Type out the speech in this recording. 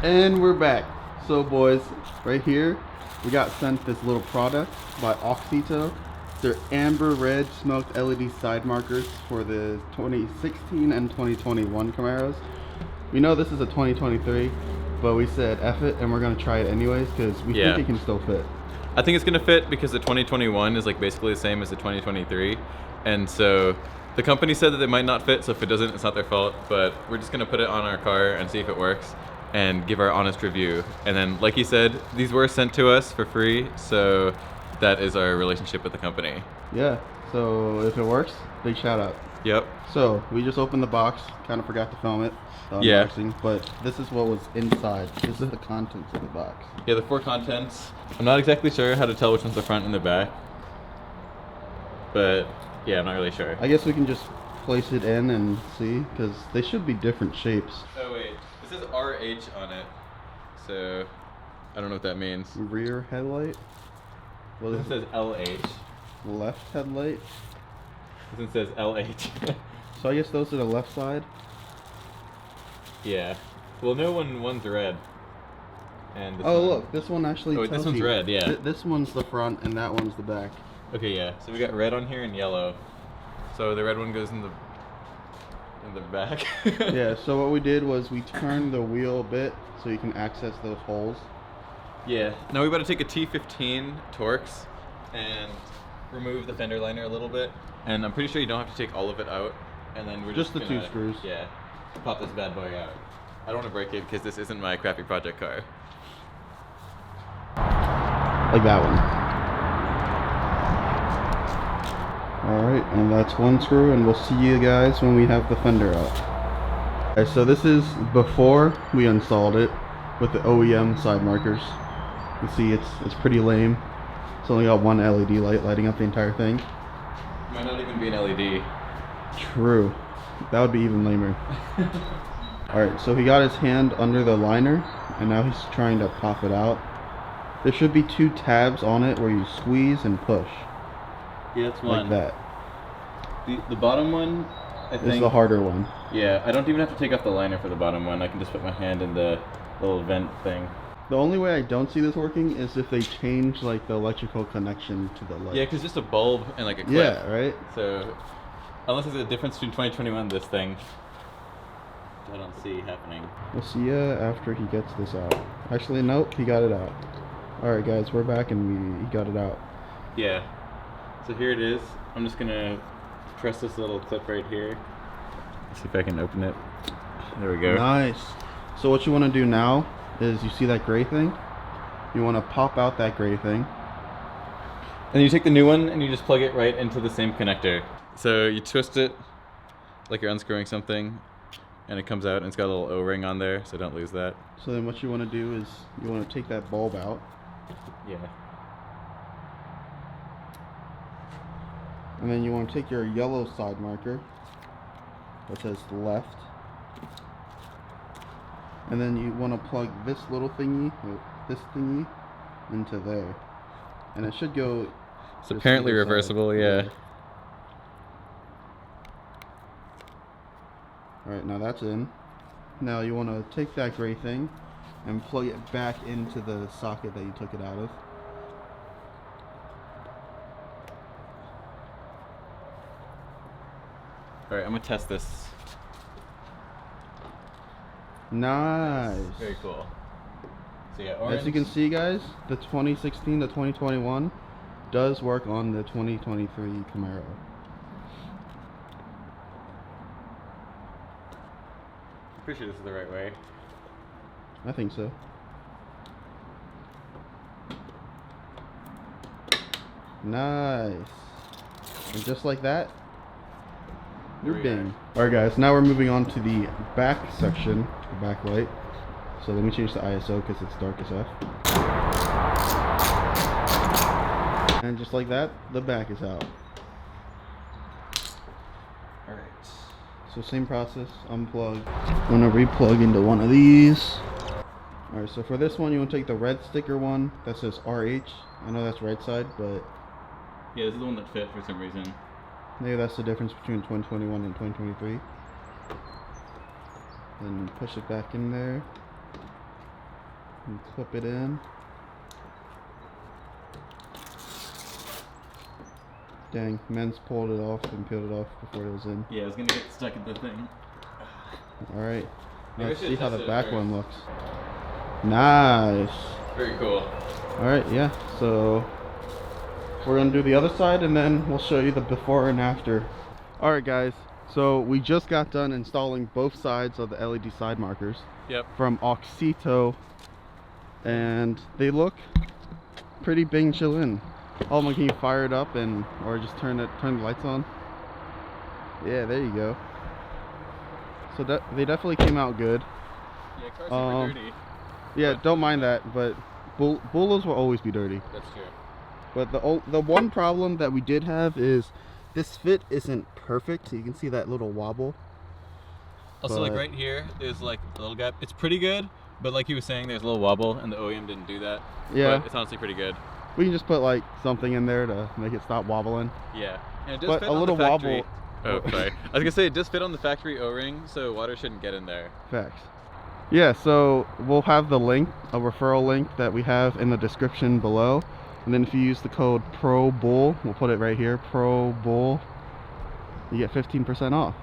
And we're back. So boys, right here, we got sent this little product by AUXITO. They're amber red smoked LED side markers for the 2016 and 2021 Camaros. We know this is a 2023, but we said F it and we're gonna try it anyways because we think it can still fit. I think it's gonna fit because the 2021 is like basically the same as the 2023. And so the company said that it might not fit, so if it doesn't, it's not their fault, but we're just gonna put it on our car and see if it works and give our honest review. And then, like you said, these were sent to us for free, so that is our relationship with the company. Yeah, so if it works, big shout out. Yep. So we just opened the box, kind of forgot to film it, the unboxing, but this is what was inside. This is the contents of the box. Yeah, the 4 contents. I'm not exactly sure how to tell which one's the front and the back, but yeah, I'm not really sure. I guess we can just place it in and see, because they should be different shapes. Oh wait, this says RH on it, so I don't know what that means. Rear headlight. Well, This says LH. left headlight. This one says LH. So I guess those are the left side. Yeah. Well, no one's red. And this Oh one. look, this one actually. Oh, tells this one's you. red. Yeah. This one's the front and that one's the back. Okay, yeah. So we got red on here and yellow. So the red one goes in the back. Yeah. So what we did was we turned the wheel a bit so you can access those holes. Yeah. Now we got to take a T15 Torx and remove the fender liner a little bit. And I'm pretty sure you don't have to take all of it out. And then we're Just the gonna, 2 screws. Yeah. Pop this bad boy out. I don't want to break it because this isn't my crappy project car. Like that one. Alright, and that's 1 screw, and we'll see you guys when we have the fender out. Okay, so this is before we installed it with the OEM side markers. You see it's pretty lame. It's only got 1 LED light lighting up the entire thing. Might not even be an LED. True. That would be even lamer. Alright, so he got his hand under the liner, and now he's trying to pop it out. There should be 2 tabs on it where you squeeze and push. Yeah, it's Like that. The bottom one, I think, Is the harder one. Yeah, I don't even have to take off the liner for the bottom one. I can just put my hand in the little vent thing. The only way I don't see this working is if they change like the electrical connection to the light. Yeah, because just a bulb and like a clip. Yeah, right? So, unless there's a difference between 2021 and this thing, I don't see happening. We'll see ya after he gets this out. Actually, nope, he got it out. Alright guys, we're back and he got it out. Yeah. So here it is. I'm just gonna press this little clip right here. Let's see if I can open it. There we go. Nice. So what you want to do now is, you see that gray thing? You want to pop out that gray thing. And you take the new one and you just plug it right into the same connector. So you twist it like you're unscrewing something, and it comes out, and it's got a little O-ring on there, so don't lose that. So then what you want to do is you want to take that bulb out. Yeah. And then you want to take your yellow side marker that says left. And then you want to plug this little thingy, or this thingy, into there. And it should go... It's apparently reversible, yeah. Alright, now that's in. Now you want to take that gray thing and plug it back into the socket that you took it out of. Alright, I'm gonna test this. Nice. Very cool. So yeah, orange. As you can see guys, the 2016 to 2021 does work on the 2023 Camaro. I'm pretty sure this is the right way. I think so. Nice. And just like that, you're bing. Alright guys, now we're moving on to the back section, the back light. So let me change the ISO because it's dark as F. And just like that, the back is out. Alright. So same process, unplug. I'm gonna replug into one of these. Alright, so for this one you want to take the red sticker one that says RH. I know that's right side, but Yeah, this is the one that fit for some reason. maybe that's the difference between 2021 and 2023. Then push it back in there. And clip it in. Dang, Men's pulled it off and peeled it off before it was in. Yeah, I was gonna get stuck in the thing. Alright, Maybe let's I should see how test the it back first. one looks. Nice. Very cool. Alright, yeah, so we're gonna do the other side and then we'll show you the before and after. Alright guys, so we just got done installing both sides of the LED side markers. Yep. From AUXITO, and they look pretty bing chillin'. Oh my, can you fire it up and or just turn the lights on? Yeah, there you go. So that they definitely came out good. Yeah, cars super dirty. Yeah, But- don't mind that, but Bulos will always be dirty. That's true. But the one problem that we did have is this fit isn't perfect. You can see that little wobble. Also, like But- right here is like a little gap. It's pretty good, but like he was saying, there's a little wobble, and the OEM didn't do that. Yeah. But it's honestly pretty good. We can just put like something in there to make it stop wobbling. Yeah. And it does But fit a on little the factory. wobble. Oh, sorry. I was gonna say it does fit on the factory O-ring, so water shouldn't get in there. Facts. Yeah, so we'll have the link, a referral link that we have in the description below. And then if you use the code PROBOOL, we'll put it right here, PROBOOL, you get 15% off.